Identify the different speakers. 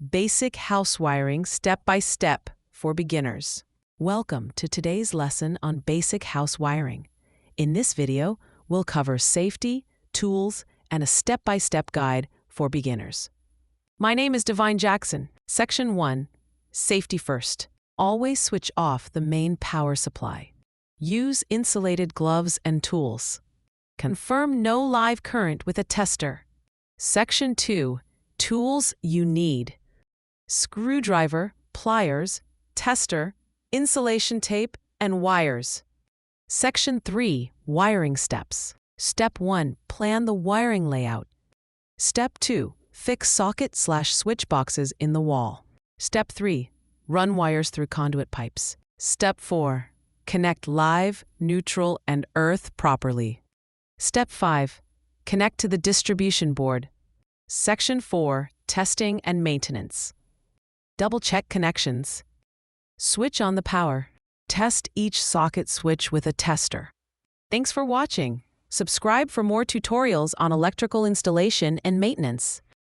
Speaker 1: Basic house wiring step by step for beginners. Welcome to today's lesson on basic house wiring. In this video, we'll cover safety, tools, and a step-by-step guide for beginners. My name is Divine Jackson. Section 1. Safety first. Always switch off the main power supply. Use insulated gloves and tools. Confirm no live current with a tester. Section 2. Tools you need. Screwdriver, pliers, tester, insulation tape, and wires. Section 3. Wiring steps. Step 1. Plan the wiring layout. Step 2. Fix socket/switch boxes in the wall. Step 3. Run wires through conduit pipes. Step 4. Connect live, neutral, and earth properly. Step 5. Connect to the distribution board. Section 4. Testing and maintenance. Double-check connections. Switch on the power. Test each socket switch with a tester. Thanks for watching. Subscribe for more tutorials on electrical installation and maintenance.